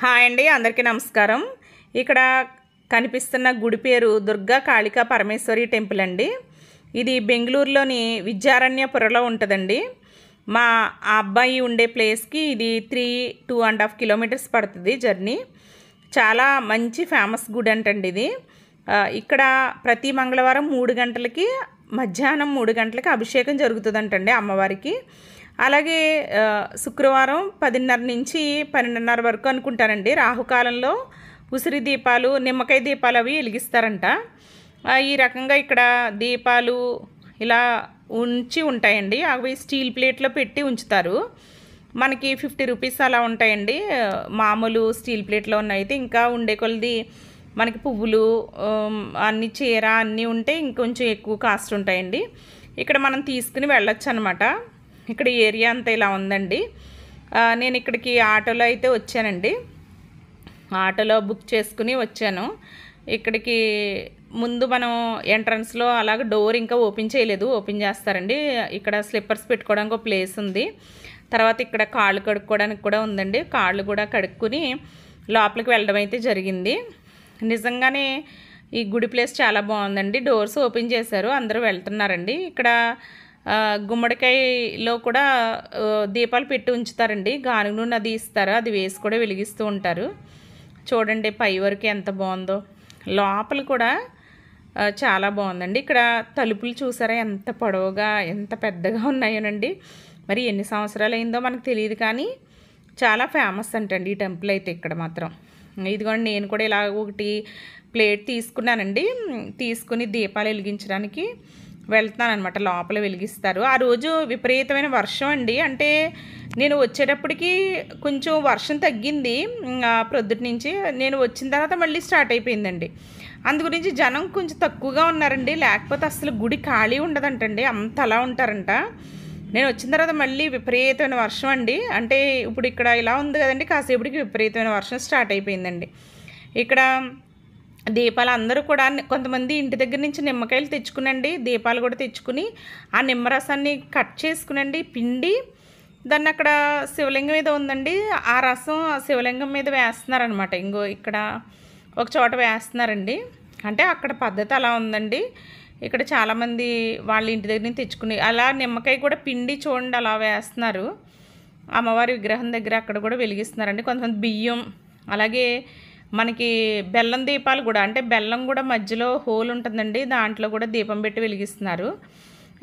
Hi అండి, అందరికీ నమస్కారం. ఇక్కడ కనిపిస్తున్న గుడి పేరు దుర్గా కాళికా పరమేశ్వరి టెంపుల్ అండి. ఇది బెంగళూరులోని విద్యారణ్యపురలో ఉంటుందండి. మా అబ్బాయి ఉండే ప్లేస్కి ఇది 2.5 కిలోమీటర్స్ పడుతుంది జర్నీ. చాలా మంచి ఫేమస్ గుడి అంటండి ఇది. ఇక్కడ ప్రతి మంగళవారం 3 గంటలకి మధ్యాహ్నం 3 గంటలకి అభిషేకం జరుగుతుందంటండి అమ్మవారికి. అలాగే శుక్రవారం 10:30 నుంచి 12:30 వరకు అనుకుంటానండి రాహుకాలంలో ఉసిరి దీపాలు, నిమ్మకాయ దీపాలు అవి వెలిగిస్తారంట. ఈ రకంగా ఇక్కడ దీపాలు ఇలా ఉంటాయండి. అవి స్టీల్ ప్లేట్లో పెట్టి ఉంచుతారు. మనకి 50 రూపీస్ అలా ఉంటాయండి. మామూలు స్టీల్ ప్లేట్లో ఉన్నైతే ఇంకా ఉండే కొలది మనకి పువ్వులు అన్ని చీర అన్నీ ఉంటే ఇంకొంచెం ఎక్కువ కాస్ట్ ఉంటాయండి. ఇక్కడ మనం తీసుకుని వెళ్ళొచ్చు అనమాట. ఇక్కడ ఏరియా అంతా ఇలా ఉందండి. నేను ఇక్కడికి ఆటోలో అయితే వచ్చానండి. ఆటోలో బుక్ చేసుకుని వచ్చాను. ఇక్కడికి ముందు మనం ఎంట్రన్స్లో అలాగ డోర్ ఇంకా ఓపెన్ చేయలేదు, ఓపెన్ చేస్తారండి. ఇక్కడ స్లిప్పర్స్ పెట్టుకోవడానికి ఒక ప్లేస్ ఉంది. తర్వాత ఇక్కడ కాళ్ళు కడుక్కోవడానికి కూడా ఉందండి. కాళ్ళు కూడా కడుక్కుని లోపలికి వెళ్ళడం అయితే జరిగింది. నిజంగానే ఈ గుడి ప్లేస్ చాలా బాగుందండి. డోర్స్ ఓపెన్ చేశారు, అందరూ వెళ్తున్నారండి. ఇక్కడ గుమ్మడికాయలో కూడా దీపాలు పెట్టి ఉంచుతారండి. గానుగ నూనె అది ఇస్తారు, అది వేసి కూడా వెలిగిస్తూ ఉంటారు. చూడండి పై వరకు ఎంత బాగుందో. లోపల కూడా చాలా బాగుందండి. ఇక్కడ తలుపులు చూసారా ఎంత పొడవుగా ఎంత పెద్దగా ఉన్నాయోనండి. మరి ఎన్ని సంవత్సరాలు అయిందో మనకు తెలియదు, కానీ చాలా ఫేమస్ అంటండి ఈ టెంపుల్ అయితే ఇక్కడ మాత్రం. ఇదిగోండి నేను కూడా ఇలా ఒకటి ప్లేట్ తీసుకున్నానండి. తీసుకుని దీపాలు వెలిగించడానికి వెళ్తున్నాను అనమాట. లోపల వెలిగిస్తారు. ఆ రోజు విపరీతమైన వర్షం అండి. అంటే నేను వచ్చేటప్పటికి కొంచెం వర్షం తగ్గింది ప్రొద్దుటి నుంచి. నేను వచ్చిన తర్వాత మళ్ళీ స్టార్ట్ అయిపోయిందండి. అందు గురించి జనం కొంచెం తక్కువగా ఉన్నారండి. లేకపోతే అసలు గుడి ఖాళీ ఉండదంటండి, అంత అలా ఉంటారంట. నేను వచ్చిన తర్వాత మళ్ళీ విపరీతమైన వర్షం అండి. అంటే ఇప్పుడు ఇక్కడ ఇలా ఉంది కదండి, కాసేపటికి విపరీతమైన వర్షం స్టార్ట్ అయిపోయిందండి. ఇక్కడ దీపాలు అందరూ కూడా కొంతమంది ఇంటి దగ్గర నుంచి నిమ్మకాయలు తెచ్చుకునండి, దీపాలు కూడా తెచ్చుకుని ఆ నిమ్మరసాన్ని కట్ చేసుకునండి, పిండి దాన్ని అక్కడ శివలింగం మీద ఉందండి, ఆ రసం ఆ శివలింగం మీద వేస్తున్నారనమాట. ఇంకో ఇక్కడ ఒక చోట వేస్తున్నారండి. అంటే అక్కడ పద్ధతి అలా ఉందండి. ఇక్కడ చాలామంది వాళ్ళ ఇంటి దగ్గర నుంచి తెచ్చుకుని అలా నిమ్మకాయ కూడా పిండి చూడండి అలా వేస్తున్నారు. అమ్మవారి విగ్రహం దగ్గర అక్కడ కూడా వెలిగిస్తున్నారండి. కొంతమంది బియ్యం, అలాగే మనకి బెల్లం దీపాలు కూడా, అంటే బెల్లం కూడా మధ్యలో హోల్ ఉంటుందండి, దాంట్లో కూడా దీపం పెట్టి వెలిగిస్తున్నారు.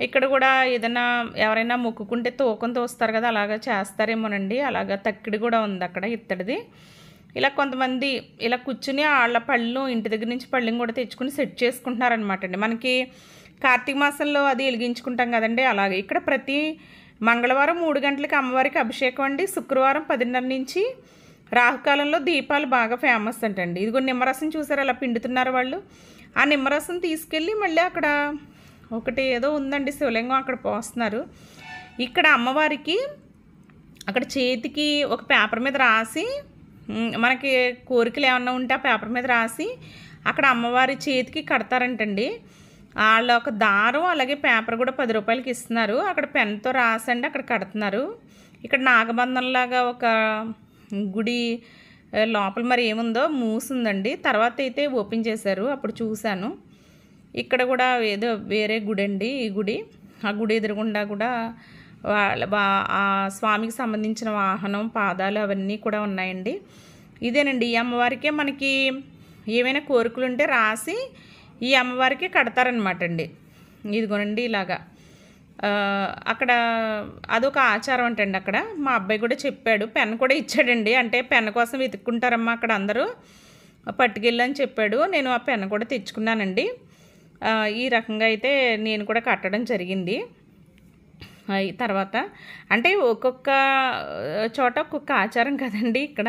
ఇక్కడ కూడా ఏదైనా ఎవరైనా మొక్కుకుంటే తూకం తోస్తారు కదా, అలాగా చేస్తారేమోనండి. అలాగా తక్కిడి కూడా ఉంది అక్కడ ఇత్తడిది. ఇలా కొంతమంది ఇలా కూర్చుని వాళ్ళ పళ్ళు ఇంటి దగ్గర నుంచి పళ్ళని కూడా తెచ్చుకుని సెట్ చేసుకుంటున్నారనమాట అండి. మనకి కార్తీక మాసంలో అది వెలిగించుకుంటాం కదండి, అలాగే ఇక్కడ ప్రతి మంగళవారం 3 గంటలకి అమ్మవారికి అభిషేకం అండి. శుక్రవారం 10:30 నుంచి రాహుకాలంలో దీపాలు బాగా ఫేమస్ అంటండి. ఇది కూడా నిమ్మరసం చూసారు అలా పిండుతున్నారు వాళ్ళు. ఆ నిమ్మరసం తీసుకెళ్ళి మళ్ళీ అక్కడ ఒకటి ఏదో ఉందండి శివలింగం, అక్కడ పోస్తున్నారు. ఇక్కడ అమ్మవారికి అక్కడ చేతికి ఒక పేపర్ మీద రాసి, మనకి కోరికలు ఏమన్నా ఉంటే ఆ పేపర్ మీద రాసి అక్కడ అమ్మవారి చేతికి కడతారంటండి. వాళ్ళ ఒక దారం అలాగే పేపర్ కూడా 10 రూపాయలకి ఇస్తున్నారు. అక్కడ పెన్తో రాసండి అక్కడ కడుతున్నారు. ఇక్కడ నాగబంధంలాగా ఒక గుడి లోపల మరి ఏముందో మూసుందండి. తర్వాత అయితే ఓపెన్ చేశారు, అప్పుడు చూశాను. ఇక్కడ కూడా ఏదో వేరే గుడి అండి ఈ గుడి. ఆ గుడి ఎదురుగుండా కూడా ఆ స్వామికి సంబంధించిన వాహనం, పాదాలు అవన్నీ కూడా ఉన్నాయండి. ఇదేనండి ఈ అమ్మవారికే మనకి ఏమైనా కోరికలు ఉంటే రాసి ఈ అమ్మవారికి కడతారనమాట అండి. ఇదిగోనండి ఇలాగా అక్కడ అదొక ఆచారం అంటండి. అక్కడ మా అబ్బాయి కూడా చెప్పాడు, పెన్ కూడా ఇచ్చాడండి. అంటే పెన్ కోసం వెతుక్కుంటారమ్మా అక్కడ అందరూ, పట్టుకెళ్ళని చెప్పాడు. నేను ఆ పెన్ కూడా తెచ్చుకున్నానండి. ఈ రకంగా అయితే నేను కూడా కట్టడం జరిగింది. తర్వాత అంటే ఒక్కొక్క చోట ఒక్కొక్క ఆచారం కదండి. ఇక్కడ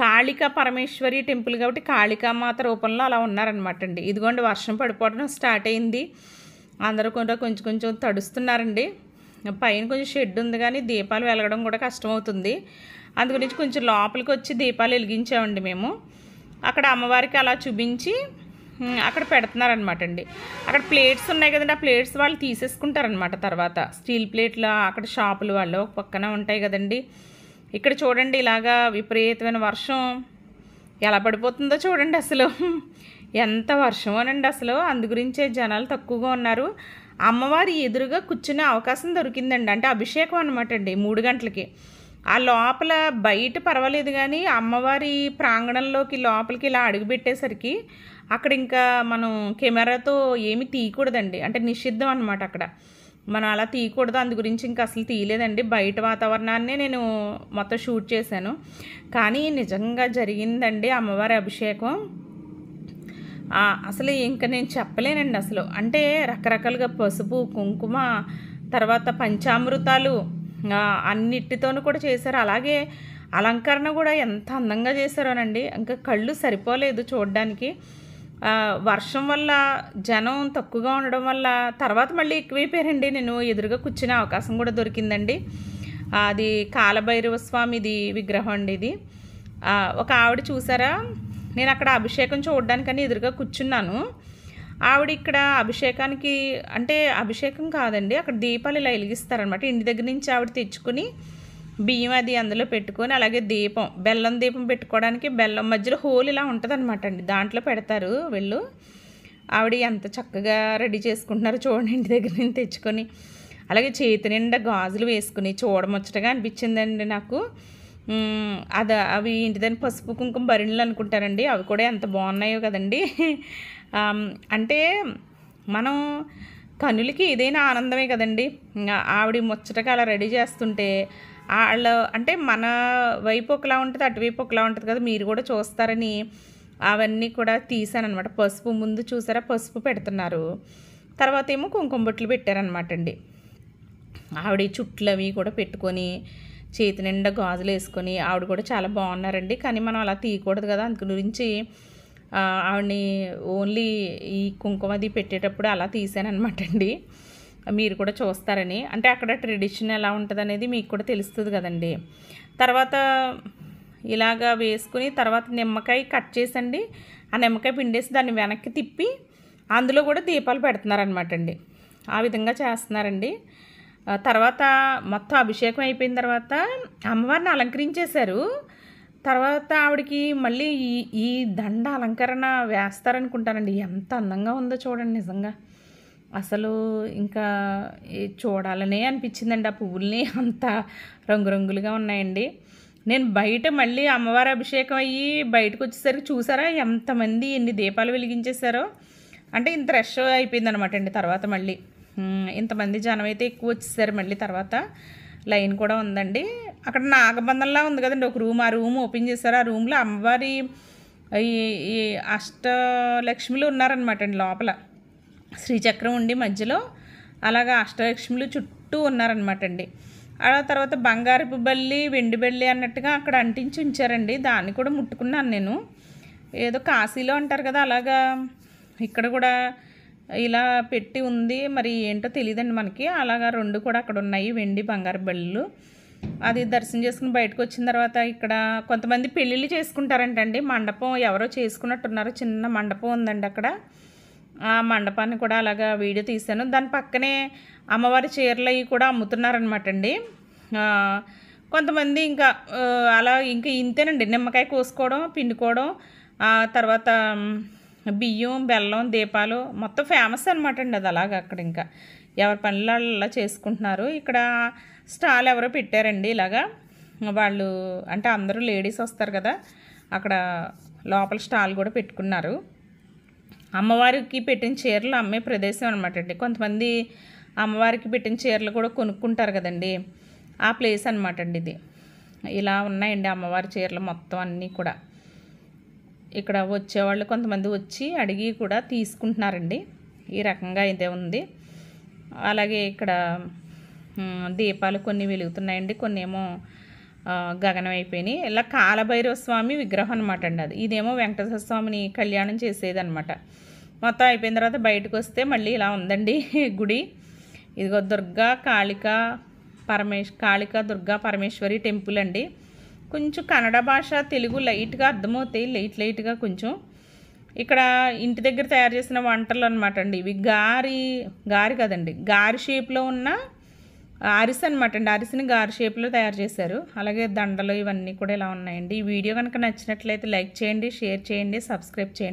కాళికా పరమేశ్వరి టెంపుల్ కాబట్టి కాళికామాత రూపంలో అలా ఉన్నారనమాట అండి. ఇదిగోండి వర్షం పడిపోవడం స్టార్ట్ అయింది. అందరూ కూడా కొంచెం కొంచెం తడుస్తున్నారండి. పైన కొంచెం షెడ్ ఉంది కానీ దీపాలు వెలగడం కూడా కష్టమవుతుంది. అందుగురించి కొంచెం లోపలికి వచ్చి దీపాలు వెలిగించామండి మేము. అక్కడ అమ్మవారికి అలా చూపించి అక్కడ పెడుతున్నారనమాట అండి. అక్కడ ప్లేట్స్ ఉన్నాయి కదండి, ఆ ప్లేట్స్ వాళ్ళు తీసేసుకుంటారనమాట. తర్వాత స్టీల్ ప్లేట్లు అక్కడ షాపులు వాళ్ళు ఒక పక్కన ఉంటాయి కదండి. ఇక్కడ చూడండి ఇలాగా విపరీతమైన వర్షం ఎలా పడిపోతుందో చూడండి అసలు. ఎంత వర్షమోనండి అసలు. అందు గురించే జనాలు తక్కువగా ఉన్నారు. అమ్మవారి ఎదురుగా కూర్చునే అవకాశం దొరికిందండి. అంటే అభిషేకం అనమాట అండి 3 గంటలకి. ఆ లోపల బయట పర్వాలేదు కానీ అమ్మవారి ప్రాంగణంలోకి లోపలికి ఇలా అడుగుపెట్టేసరికి అక్కడ ఇంకా మనం కెమెరాతో ఏమి తీయకూడదండి. అంటే నిషిద్ధం అనమాట అక్కడ. మనం అలా తీయకూడదు. అందు గురించి ఇంకా అసలు తీయలేదండి. బయట వాతావరణాన్నే నేను మొత్తం షూట్ చేశాను. కానీ నిజంగా జరిగిందండి అమ్మవారి అభిషేకం. అసలు ఇంక నేను చెప్పలేనండి అసలు. అంటే రకరకాలుగా పసుపు, కుంకుమ, తర్వాత పంచామృతాలు అన్నిటితోనూ కూడా చేశారు. అలాగే అలంకరణ కూడా ఎంత అందంగా చేశారోనండి. ఇంకా కళ్ళు సరిపోలేదు చూడడానికి. వర్షం వల్ల జనం తక్కువగా ఉండడం వల్ల తర్వాత మళ్ళీ ఎక్కువైపోయారండి. నేను ఎదురుగా కూర్చునే అవకాశం కూడా దొరికిందండి. అది కాలభైరవ స్వామిది విగ్రహం అండి ఇది. ఒక ఆవిడ చూసారా, నేను అక్కడ అభిషేకం చూడడానికని ఎదురుగా కూర్చున్నాను. ఆవిడ ఇక్కడ అభిషేకానికి అంటే అభిషేకం కాదండి, అక్కడ దీపాలు ఇలా వెలిగిస్తారనమాట. ఇంటి దగ్గర నుంచి ఆవిడ తెచ్చుకుని బియ్యం అది అందులో పెట్టుకొని, అలాగే దీపం బెల్లం దీపం పెట్టుకోవడానికి బెల్లం మధ్యలో హోల్ ఇలా ఉంటుంది అనమాట అండి, దాంట్లో పెడతారు వీళ్ళు. ఆవిడ ఎంత చక్కగా రెడీ చేసుకుంటున్నారో చూడండి, ఇంటి దగ్గర నుంచి తెచ్చుకొని. అలాగే చేతి నిండా గాజులు వేసుకుని చూడముచ్చటగా అనిపించిందండి నాకు. అవి ఇంటిదని పసుపు కుంకుమ భరిణులు అనుకుంటారండి, అవి కూడా ఎంత బాగున్నాయో కదండి. అంటే మనం కనులకి ఏదైనా ఆనందమే కదండి. ఆవిడ ముచ్చటగా అలా రెడీ చేస్తుంటే వాళ్ళు అంటే మన వైపు ఒకలా ఉంటుంది, అటువైపు ఒకలా ఉంటుంది కదా, మీరు కూడా చూస్తారని అవన్నీ కూడా తీసాను అనమాట. పసుపు ముందు చూసారా, పసుపు పెడుతున్నారు, తర్వాత ఏమో కుంకుమ బొట్లు పెట్టారనమాట అండి. ఆవిడ చుట్లు అవి కూడా పెట్టుకొని చేతి నిండా గాజులు వేసుకొని ఆవిడ కూడా చాలా బాగున్నారండి. కానీ మనం అలా తీయకూడదు కదా, అందు గురించి ఆవిడని ఓన్లీ ఈ కుంకుమది పెట్టేటప్పుడు అలా తీసానమాట అండి. మీరు కూడా చూస్తారని, అంటే అక్కడ ట్రెడిషన్ ఎలా ఉంటుంది అనేది మీకు కూడా తెలుస్తుంది కదండి. తర్వాత ఇలాగా వేసుకుని తర్వాత నిమ్మకాయ కట్ చేసండి, ఆ నిమ్మకాయ పిండేసి దాన్ని వెనక్కి తిప్పి అందులో కూడా దీపాలు పెడుతున్నారనమాట అండి. ఆ విధంగా చేస్తున్నారండి. తర్వాత మొత్తం అభిషేకం అయిపోయిన తర్వాత అమ్మవారిని అలంకరించేశారు. తర్వాత ఆవిడకి మళ్ళీ ఈ దండ అలంకరణ వేస్తారనుకుంటానండి. ఎంత అందంగా ఉందో చూడండి నిజంగా. అసలు ఇంకా చూడాలనే అనిపించిందండి. ఆ పువ్వుల్ని అంత రంగురంగులుగా ఉన్నాయండి. నేను బయట మళ్ళీ అమ్మవారి అభిషేకం అయ్యి బయటకు వచ్చేసరికి చూసారా ఎంతమంది ఎన్ని దీపాలు వెలిగించేశారో. అంటే ఇంత రష్ అయిపోయిందనమాట అండి. తర్వాత మళ్ళీ ఇంతమంది జనం అయితే ఎక్కువ వచ్చేసారు. మళ్ళీ తర్వాత లైన్ కూడా ఉందండి. అక్కడ నాగబంధంలా ఉంది కదండి ఒక రూమ్, ఆ రూమ్ ఓపెన్ చేశారు. ఆ రూమ్లో అమ్మవారి ఈ అష్టలక్ష్మిలు ఉన్నారనమాట అండి. లోపల శ్రీచక్రం ఉండి మధ్యలో అలాగా అష్టలక్ష్మిలు చుట్టూ ఉన్నారనమాట అండి. ఆ తర్వాత బంగారపు బల్లి, వెండి బల్లి అన్నట్టుగా అక్కడ అంటించి ఉంచారండి. దాన్ని కూడా ముట్టుకున్నాను నేను. ఏదో కాశీలో అంటారు కదా, అలాగా ఇక్కడ కూడా ఇలా పెట్టి ఉంది. మరి ఏంటో తెలియదండి మనకి. అలాగా 2 కూడా అక్కడ ఉన్నాయి, వెండి బంగారు బళ్ళు. అది దర్శనం చేసుకుని బయటకు వచ్చిన తర్వాత ఇక్కడ కొంతమంది పెళ్ళిళ్ళు చేసుకుంటారంటండి. మండపం ఎవరో చేసుకున్నట్టున్నారు, చిన్న మండపం ఉందండి అక్కడ. ఆ మండపాన్ని కూడా అలాగా వీడియో తీశాను. దాని పక్కనే అమ్మవారి చీరలు అవి కూడా అమ్ముతున్నారనమాట అండి. కొంతమంది ఇంకా అలా ఇంకా ఇంతేనండి, నిమ్మకాయ కోసుకోవడం, పిండుకోవడం, తర్వాత బియ్యం, బెల్లం, దీపాలు మొత్తం ఫేమస్ అనమాట అండి అది. అలాగా అక్కడ ఇంకా ఎవరి పనులు అలా చేసుకుంటున్నారు. ఇక్కడ స్టాల్ ఎవరో పెట్టారండి ఇలాగా. వాళ్ళు అంటే అందరూ లేడీస్ వస్తారు కదా, అక్కడ లోపల స్టాల్ కూడా పెట్టుకున్నారు. అమ్మవారికి పెట్టిన చీరలు అమ్మే ప్రదేశం అనమాట అండి. కొంతమంది అమ్మవారికి పెట్టిన చీరలు కూడా కొనుక్కుంటారు కదండి, ఆ ప్లేస్ అనమాట అండి ఇది. ఇలా ఉన్నాయండి అమ్మవారి చీరలు మొత్తం అన్నీ కూడా. ఇక్కడ వచ్చేవాళ్ళు కొంతమంది వచ్చి అడిగి కూడా తీసుకుంటున్నారండి. ఈ రకంగా ఇదే ఉంది. అలాగే ఇక్కడ దీపాలు కొన్ని వెలుగుతున్నాయండి, కొన్ని ఏమో గగనం అయిపోయినాయి. ఇలా కాలభైరవ స్వామి విగ్రహం అనమాట అండి అది. ఇదేమో వెంకటేశ్వర స్వామిని కళ్యాణం చేసేదనమాట. మొత్తం అయిపోయిన తర్వాత బయటకు వస్తే మళ్ళీ ఇలా ఉందండి గుడి. ఇదిగో దుర్గా కాళికా దుర్గా పరమేశ్వరి టెంపుల్ అండి. కొంచెం కన్నడ భాష, తెలుగు లైట్గా అర్థమవుతాయి, లైట్గా కొంచెం. ఇక్కడ ఇంటి దగ్గర తయారు చేసిన వంటలు అనమాట అండి ఇవి. గారి కదండి, గారి షేప్లో ఉన్న అరిసె అనమాట అండి. అరిసెని గారు షేప్లో తయారు చేశారు. అలాగే దండలు ఇవన్నీ కూడా ఇలా ఉన్నాయండి. ఈ వీడియో కనుక నచ్చినట్లయితే లైక్ చేయండి, షేర్ చేయండి, సబ్స్క్రైబ్ చేయండి.